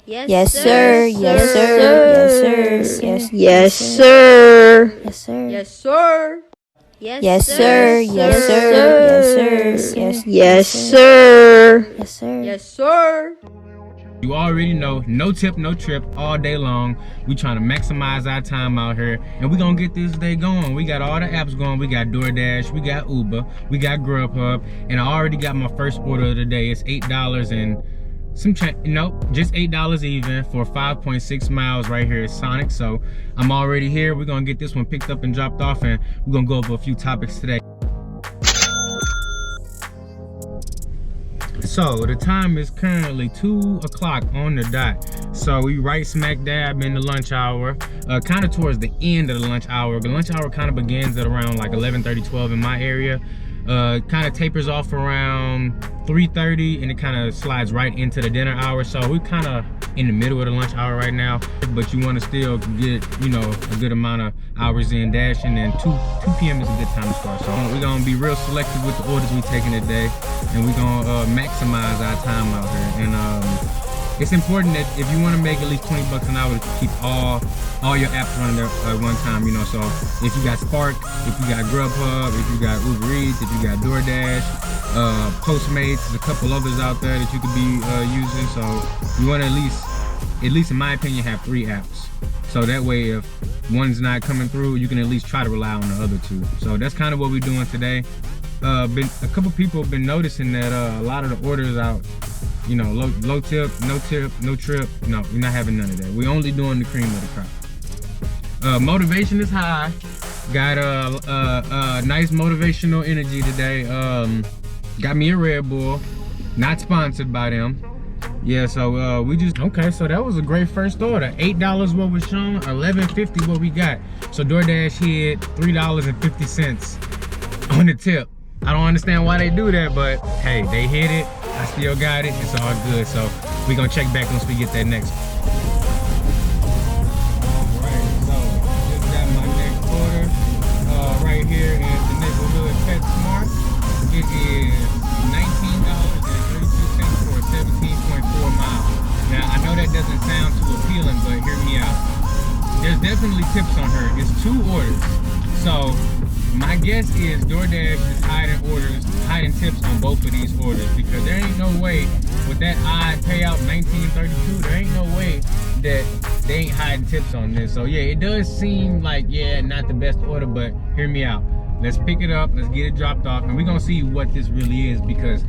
Yes, sir. Yes, sir. Yes, sir. Yes, sir. Yes, sir. Yes, sir. Yes, sir. Yes, sir. Yes, sir. Yes, sir. Yes, sir. You already know, no tip, no trip, all day long. We trying to maximize our time out here, and we gonna get this day going. We got all the apps going. We got Doordash, we got Uber, we got Grubhub, and I already got my first order of the day. It's $8 and some nope, just $8 even for 5.6 miles right here at Sonic. So I'm already here. We're gonna get this one picked up and dropped off, and we're gonna go over a few topics today. So the time is currently 2 o'clock on the dot. So we right smack dab in the lunch hour, kind of towards the end of the lunch hour. The lunch hour kind of begins at around like 11:30, 12 in my area. Kind of tapers off around 3:30, and it kind of slides right into the dinner hour. So we're kind of in the middle of the lunch hour right now, but you want to still get, you know, a good amount of hours in dashing, and 2 p.m. is a good time to start. So we're gonna be real selective with the orders we taking today, and we're gonna maximize our time out here. And it's important that if you want to make at least 20 bucks an hour, to keep all your apps running there at one time, you know. So if you got Spark, if you got Grubhub, if you got Uber Eats, if you got Doordash, Postmates, there's a couple others out there that you could be using. So you want to at least in my opinion, have 3 apps. So that way, if one's not coming through, you can at least try to rely on the other 2. So that's kind of what we're doing today. A couple people have been noticing that a lot of the orders out, you know, low tip, no trip. No, we're not having none of that. We're only doing the cream of the crop. Motivation is high. Got a nice motivational energy today. Got me a Red Bull, not sponsored by them. Yeah, so we just, okay, so that was a great first order. $8 what was shown, $11.50 what we got. So DoorDash hit $3.50 on the tip. I don't understand why they do that, but hey, they hit it. I still got it. It's all good. So we gonna check back once we get that next one. Alright, so just got my next order right here at the neighborhood PetSmart. It is $19.32 for 17.4 miles. Now I know that doesn't sound too appealing, but hear me out. There's definitely tips on her. It's 2 orders. So my guess is DoorDash is hiding tips on both of these orders, because there ain't no way with that odd payout $19.32, there ain't no way that they ain't hiding tips on this. So yeah, it does seem like, yeah, not the best order, but hear me out. Let's pick it up, let's get it dropped off, and we're gonna see what this really is, because,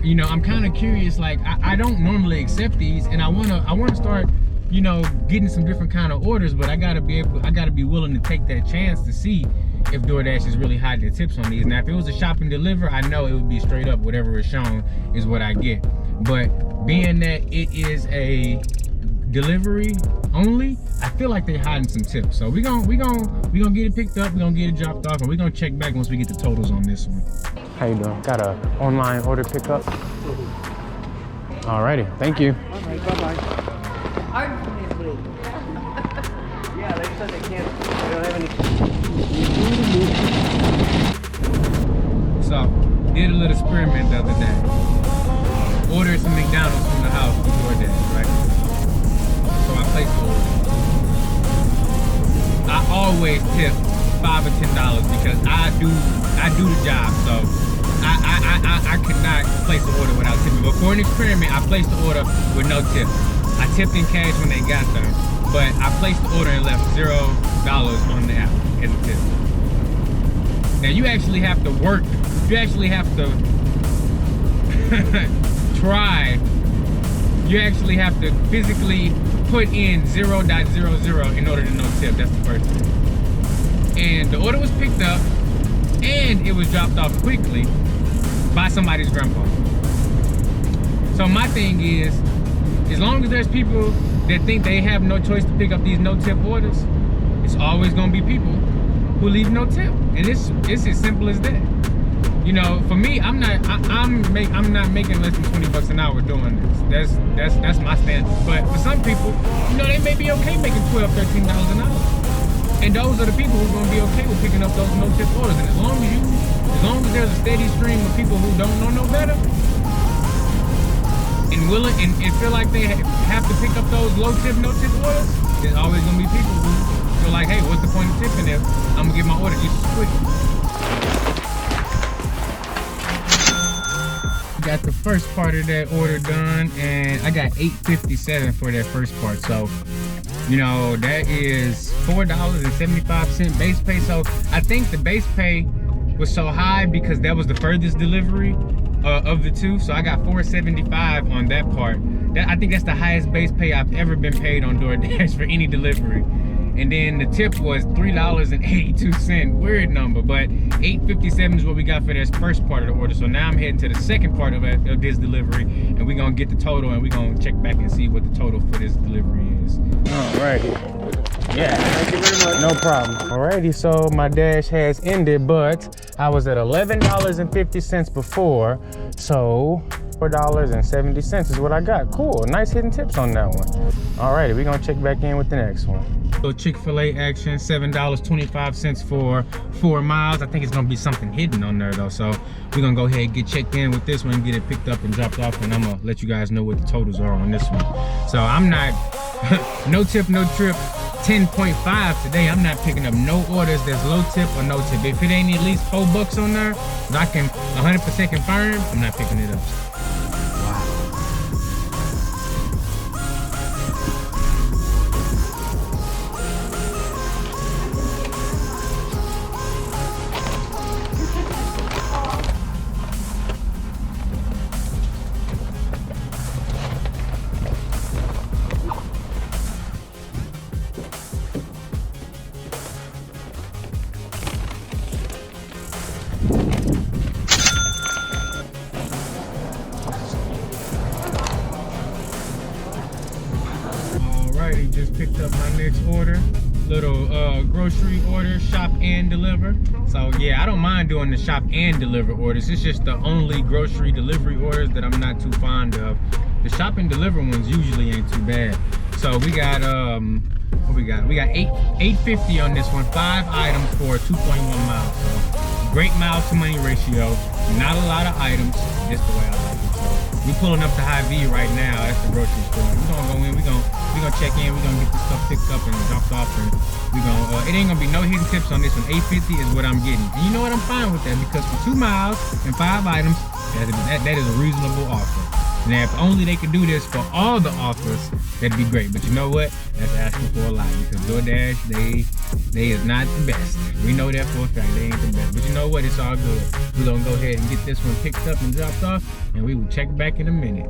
you know, I'm kind of curious. Like I don't normally accept these, and I wanna start, you know, getting some different kind of orders, but I gotta be willing to take that chance to see if DoorDash is really hiding the tips on these. Now, if it was a shop and deliver, I know it would be straight up whatever is shown is what I get. But being that it is a delivery only, I feel like they're hiding some tips. So we gonna get it picked up, we're gonna get it dropped off, and we're gonna check back once we get the totals on this one. How you doing? Got a online order pickup? Alrighty, thank you. Alright, bye-bye. Yeah, they said they can't. They don't have any. So, did a little experiment the other day. Ordered some McDonald's from the house with DoorDash, right? So I placed the order. I always tip $5 or $10 because I do the job. So I could not place the order without tipping. But for an experiment, I placed the order with no tip. I tipped in cash when they got there, but I placed the order and left $0 on the app as a tip. Now you actually have to work. You actually have to try. You actually have to physically put in 0.00 in order to no tip. That's the first thing. And the order was picked up, and it was dropped off quickly by somebody's grandpa. So my thing is, as long as there's people that think they have no choice to pick up these no tip orders, it's always gonna be people who leave no tip, and it's as simple as that. You know, for me, I'm not making less than 20 bucks an hour doing this. That's my standard. But for some people, you know, they may be okay making $12, $13 an hour, and those are the people who are gonna be okay with picking up those no tip orders. And as long as there's a steady stream of people who don't know no better, and willing and feel like they have to pick up those low tip, no tip orders, there's always gonna be people who feel like, hey, what's the point of tipping if I'm gonna get my order just as quick? Got the first part of that order done, and I got $8.57 for that first part. So, you know, that is $4.75 base pay. So I think the base pay was so high because that was the furthest delivery of the two. So I got $4.75 on that part. I think that's the highest base pay I've ever been paid on DoorDash for any delivery. And then the tip was $3.82. Weird number, but $8.57 is what we got for this first part of the order. So now I'm heading to the second part of this delivery, and we're gonna get the total, and we're gonna check back and see what the total for this delivery is. All right. Yeah. Thank you very much. No problem. Alrighty, so my dash has ended, but I was at $11.50 before, so $4.70 is what I got. Cool, nice hidden tips on that one. Alrighty, we're gonna check back in with the next one. So Chick-fil-A action, $7.25 for 4 miles. I think it's gonna be something hidden on there though. So we're gonna go ahead and get checked in with this one and get it picked up and dropped off, and I'm gonna let you guys know what the totals are on this one. So I'm not, no tip, no trip, 10.5 today. I'm not picking up no orders that's low tip or no tip. If it ain't at least $4 on there, I can 100% confirm, I'm not picking it up. Alrighty, just picked up my next order. Little grocery order, shop and deliver. So yeah, I don't mind doing the shop and deliver orders. It's just the only grocery delivery orders that I'm not too fond of. The shop and deliver ones usually ain't too bad. So we got what we got? We got $8.50 on this one. 5 items for 2.1 miles. So great miles to money ratio. Not a lot of items. Just the way I like it. So we pulling up to Hy-Vee right now. That's the grocery store. We're gonna go in. We're gonna check in. We're gonna get this stuff picked up and dropped off, and we gonna it ain't gonna be no hidden tips on this one. $8.50 is what I'm getting, and you know what, I'm fine with that, because for 2 miles and 5 items, that is a reasonable offer. Now if only they could do this for all the offers, that'd be great. But you know what, that's asking for a lot, because DoorDash, they is not the best. We know that for a fact. They ain't the best, but you know what, it's all good. We're gonna go ahead and get this one picked up and dropped off, and we will check back in a minute.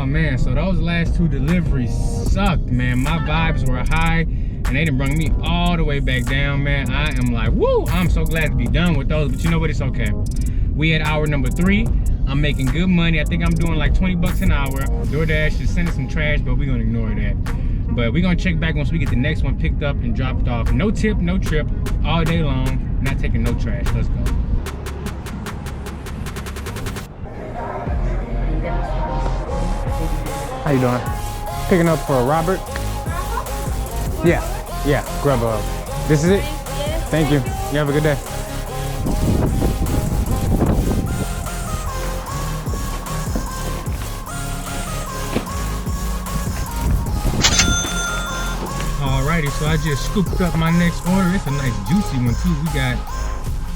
Man, so those last 2 deliveries sucked, man. My vibes were high, and they done bring me all the way back down, man. I am like, woo, I'm so glad to be done with those, but you know what, it's okay. We at hour number 3. I'm making good money. I think I'm doing like 20 bucks an hour. DoorDash is sending some trash, but we're gonna ignore that. But we're gonna check back once we get the next one picked up and dropped off. No tip, no trip, all day long. Not taking no trash. Let's go. How you doing? Picking up for Robert? Yeah, Grubhub. This is it? Yes. Thank you. You have a good day. Alrighty, so I just scooped up my next order. It's a nice juicy one too. We got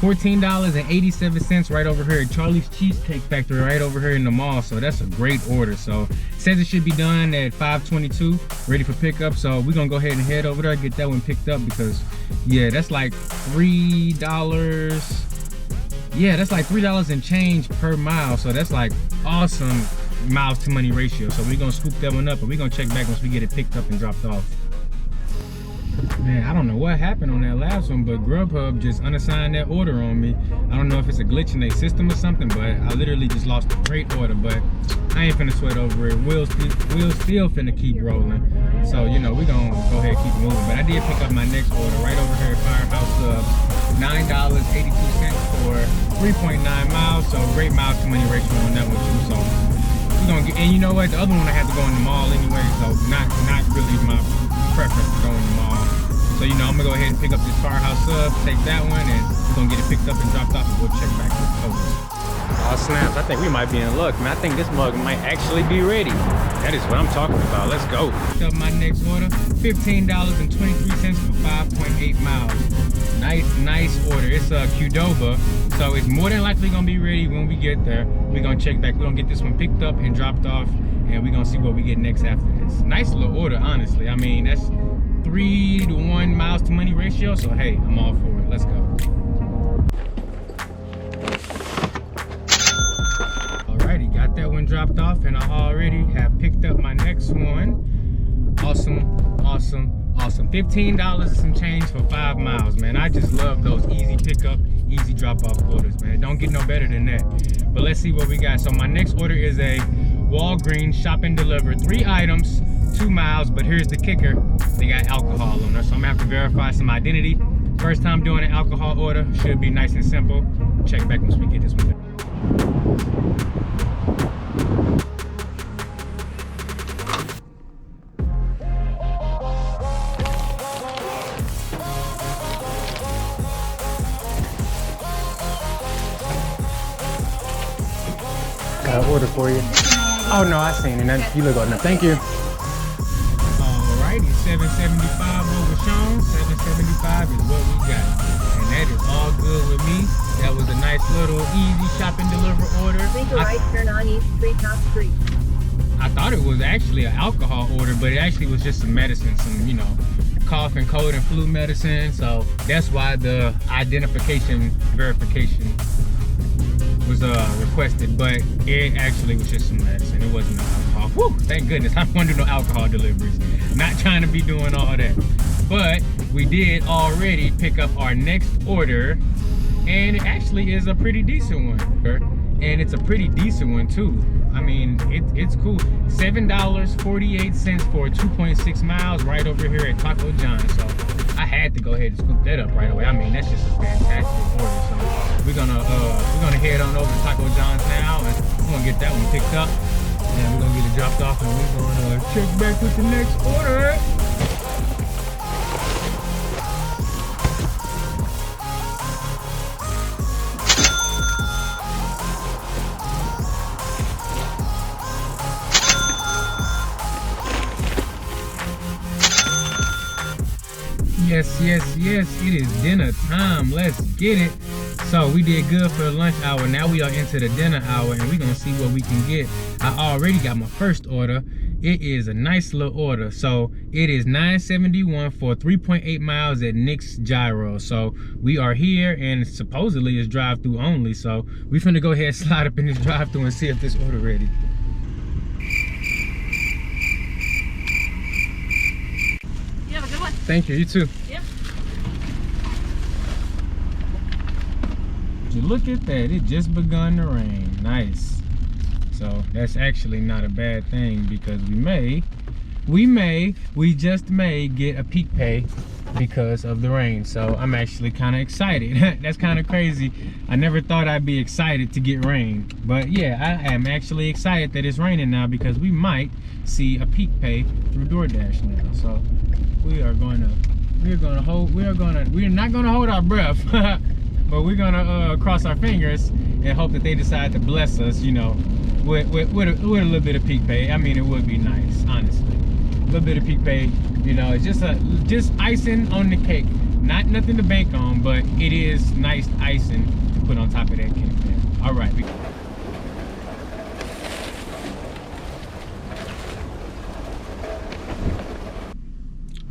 $14.87 right over here at Charlie's Cheesecake Factory, right over here in the mall. So that's a great order. So it says it should be done at 5:22, ready for pickup. So we're gonna go ahead and head over there, get that one picked up, because yeah, that's like $3. Yeah, that's like $3 and change per mile. So that's like awesome miles to money ratio. So we're gonna scoop that one up, and we're gonna check back once we get it picked up and dropped off. Man, I don't know what happened on that last one, but Grubhub just unassigned that order on me. I don't know if it's a glitch in their system or something, but I literally just lost a great order. But I ain't finna sweat over it. We'll still finna keep rolling. So, you know, we're gonna go ahead and keep moving. But I did pick up my next order right over here at Firehouse Subs. $9.82 for 3.9 miles. So great miles to money ratio on that one too. So we're gonna get, and you know what? The other one I had to go in the mall anyway, so not really my preference to go in the mall. So you know, I'm gonna go ahead and pick up this Firehouse sub, take that one, and we're gonna get it picked up and dropped off, and we'll check back with the others. Oh snaps, I think we might be in luck, man. I think this mug might actually be ready. That is what I'm talking about. Let's go. Picked up my next order, $15.23 for 5.8 miles. Nice order. It's a Qdoba, so it's more than likely gonna be ready when we get there. We're gonna check back. We're gonna get this one picked up and dropped off, and we're gonna see what we get next after this. Nice little order, honestly. I mean, that's 3-to-1 miles to money ratio, so hey, I'm all for it. Let's go. Alrighty, got that one dropped off, and I already have picked up my next one. Awesome. $15 and some change for 5 miles, man. I just love those easy pickup, easy drop-off orders, man. Don't get no better than that. But let's see what we got. So my next order is a Walgreens shop and deliver, 3 items, 2 miles, but here's the kicker. They got alcohol on there, so I'm gonna have to verify some identity. First time doing an alcohol order, should be nice and simple. Check back once we get this one. Got an order for you. Oh no, I seen it. You look on there. Thank you. Alrighty, $7.75 over Sean. $7.75 is what we got, and that is all good with me. That was a nice little easy shop and deliver order. Make a right turn on East Street, top street. I thought it was actually an alcohol order, but it actually was just some medicine, some, you know, cough and cold and flu medicine. So that's why the identification verification was requested, but it actually was just some medicine. It wasn't no alcohol. Whew, thank goodness. I don't want to do no alcohol deliveries. Not trying to be doing all that. But we did already pick up our next order, and it actually is a pretty decent one. And it's a pretty decent one too. I mean, it's cool. $7.48 for 2.6 miles right over here at Taco John's. So I had to go ahead and scoop that up right away. I mean, that's just a fantastic order. So we're gonna head on over to Taco John's now, and we're gonna get that one picked up, and we're gonna get it dropped off, and we're gonna check back with the next order. Yes, it is dinner time. Let's get it. So we did good for the lunch hour. Now we are into the dinner hour, and we're gonna see what we can get. I already got my first order. It is a nice little order. So it is $9.71 for 3.8 miles at Nick's Gyro. So we are here, and supposedly it's drive-through only. So we're finna go ahead and slide up in this drive-through and see if this order ready. You have a good one. Thank you, you too. Yep. Look at that, it just begun to rain. Nice. So that's actually not a bad thing, because we just may get a peak pay because of the rain. So I'm actually kind of excited. That's kind of crazy. I never thought I'd be excited to get rain, but yeah, I am actually excited that it's raining now, because we might see a peak pay through Doordash now. So we're not gonna hold our breath. But we're gonna cross our fingers and hope that they decide to bless us, you know, with a little bit of peak pay. I mean, it would be nice, honestly. A little bit of peak pay, you know, it's just icing on the cake. Nothing to bank on, but it is nice icing to put on top of that cake, man. All right.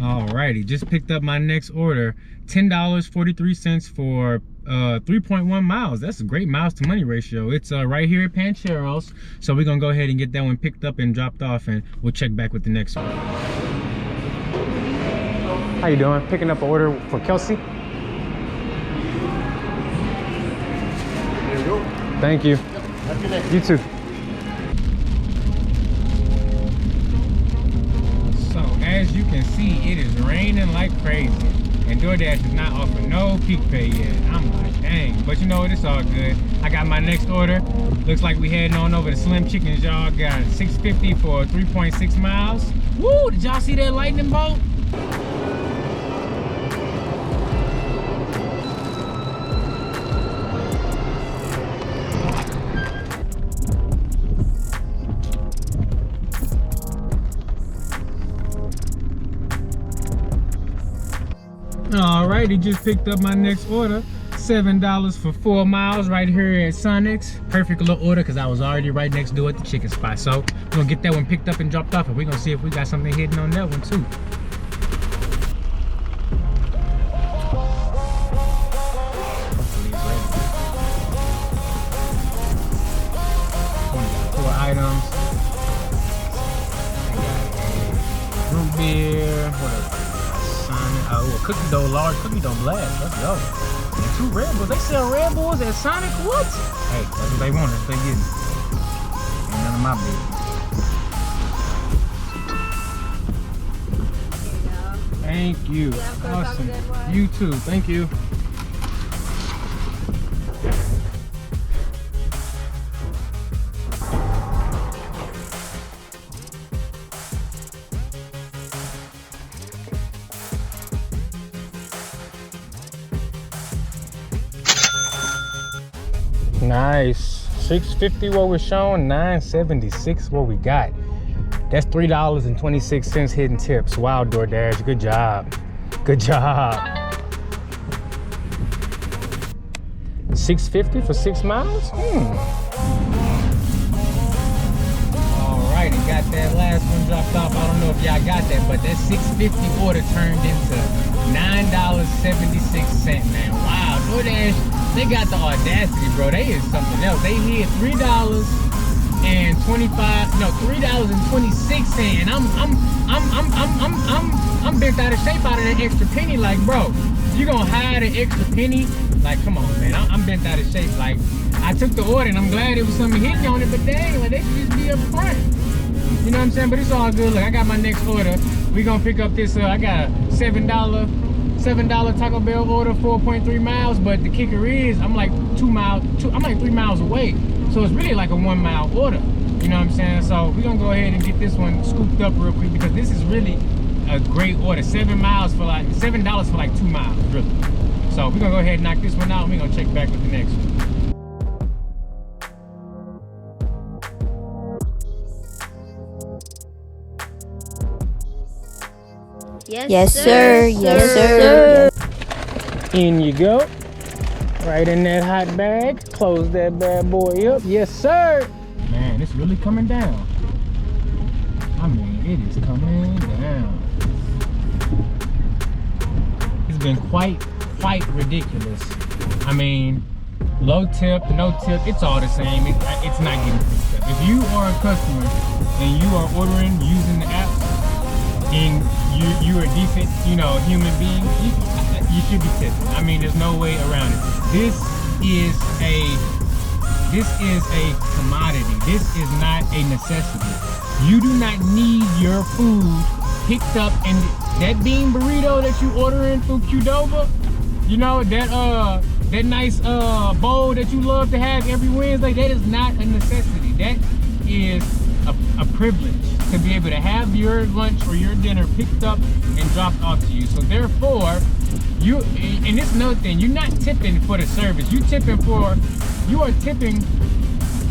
Alrighty, just picked up my next order. $10.43 for 3.1 miles. That's a great miles to money ratio. It's right here at Pancheros. So we're gonna go ahead and get that one picked up and dropped off, and we'll check back with the next one. How you doing? Picking up an order for Kelsey. There you go. Thank you. Have a good day. You too. So as you can see, it is raining like crazy. and DoorDash does not offer no peak pay yet. I'm like, dang. But you know what? It's all good. I got my next order. Looks like we heading on over to Slim Chickens, y'all. Got $6.50 for 3.6 miles. Woo! Did y'all see that lightning bolt? Alrighty, just picked up my next order. $7 for 4 miles right here at Sonic's. Perfect little order because I was already right next door at the chicken spot. So we're gonna get that one picked up and dropped off, and we're gonna see if we got something hidden on that one too. Hopefully it's ready. 4 items. Root beer. What else? Oh, a cookie dough, large cookie dough blast. Let's go. And 2 Red Bulls. They sell Red Bulls at Sonic? What? Hey, that's what they want. That's what they getting. Ain't none of my business. Thank you. Awesome. You too. Thank you. Nice. $6.50 what we're showing, $9.76 what we got. That's $3.26 hidden tips. Wow, DoorDash, good job. Good job. $6.50 for 6 miles? Alrighty, got that last one dropped off. I don't know if y'all got that, but that $6.50 order turned into $9.76, man. Wow, DoorDash, they got the audacity, bro. They is something else. They hit $3.26, and I'm bent out of shape out of that extra penny. Like, bro, you gonna hide an extra penny? Like, come on, man. I'm bent out of shape. Like, I took the order, and I'm glad it was something hidden on it, but dang, like, they should just be up front. You know what I'm saying? But it's all good. Look, I got my next order. We gonna pick up this. I got a $7 Taco Bell order, 4.3 miles. But the kicker is, I'm like 3 miles away. So it's really like a 1 mile order. You know what I'm saying? So we're gonna go ahead and get this one scooped up real quick because this is really a great order. $7 for like 2 miles, really. So we're gonna go ahead and knock this one out, and we're gonna check back with the next one. Yes, sir. Yes, sir. In you go. Right in that hot bag. Close that bad boy up. Yes, sir. Man, it's really coming down. I mean, it is coming down. It's been quite ridiculous. I mean, low tip, no tip, it's all the same. It's not getting picked up. If you are a customer and you are ordering using the app, and you're a decent, human being, you should be tipping. I mean, there's no way around it. This is a commodity. This is not a necessity. You do not need your food picked up, and that bean burrito that you ordering through Qdoba, that nice bowl that you love to have every Wednesday, that is not a necessity. That is a privilege to be able to have your lunch or your dinner picked up and dropped off to you. So therefore, and this is another thing, you're not tipping for the service. You are tipping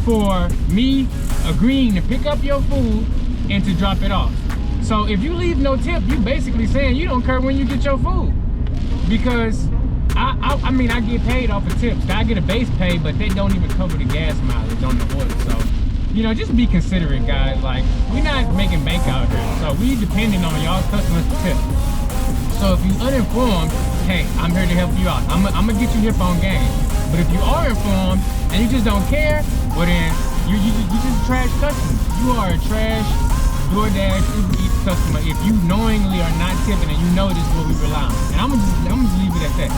for me agreeing to pick up your food and to drop it off. So if you leave no tip, you basically saying you don't care when you get your food. Because I mean, I get paid off of tips. I get a base pay, but they don't even cover the gas mileage on the order. So, just be considerate, guys. Like, we're not making bank out here. So we depending on y'all customers to tip. So if you uninformed, hey, I'm here to help you out. I'm gonna get you hip on game. But if you are informed and you just don't care, well then you just a trash customer. You are a trash DoorDash Uber Eats customer if you knowingly are not tipping and you know this is what we rely on. And I'm gonna just leave it at that.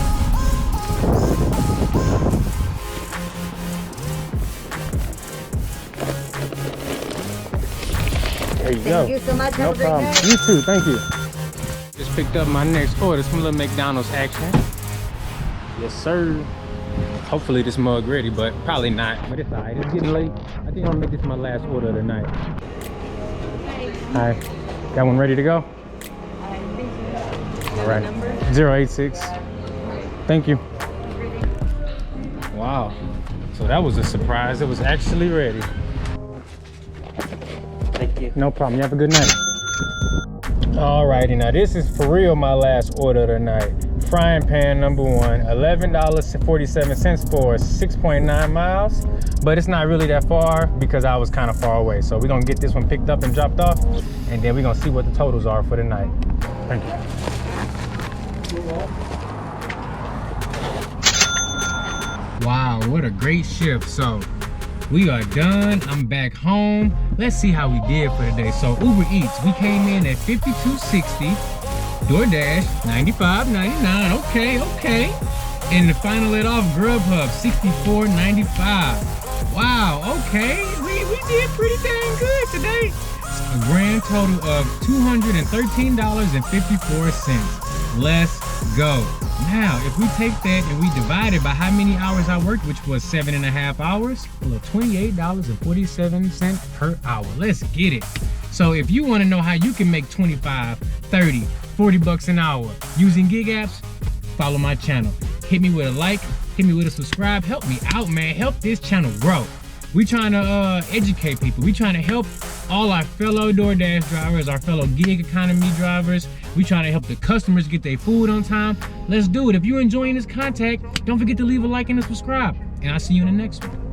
There you go. Thank you so much. No Have a great problem. day. You too. Thank you. Just picked up my next order. Some little McDonald's action. Yes, sir. Hopefully this mug ready, but probably not. But it's alright. It's getting late. I think I'm gonna make this my last order of the night. Hi. That one ready to go? All right. 086. Thank you. Wow. So that was a surprise. It was actually ready. Thank you. No problem. You have a good night. Alrighty, now this is for real my last order of the night. Frying pan number one, $11.47 for 6.9 miles. But it's not really that far because I was kind of far away. So we're gonna get this one picked up and dropped off, and then we're gonna see what the totals are for the night. Thank you. Wow, what a great shift. So we are done. I'm back home. Let's see how we did for the day. So Uber Eats, we came in at $52.60. Doordash, $95.99. Okay. And the final let off Grubhub, $64.95. Wow, okay. We did pretty dang good today. A grand total of $213.54. Let's go. Now, if we take that and we divide it by how many hours I worked, which was 7.5 hours, well, $28.47 per hour. Let's get it. So if you want to know how you can make 25, 30, 40 bucks an hour using gig apps, follow my channel. Hit me with a like, hit me with a subscribe. Help me out, man. Help this channel grow. We trying to educate people. We trying to help all our fellow DoorDash drivers, our fellow gig economy drivers. We trying to help the customers get their food on time. Let's do it. If you're enjoying this content, don't forget to leave a like and a subscribe. And I'll see you in the next one.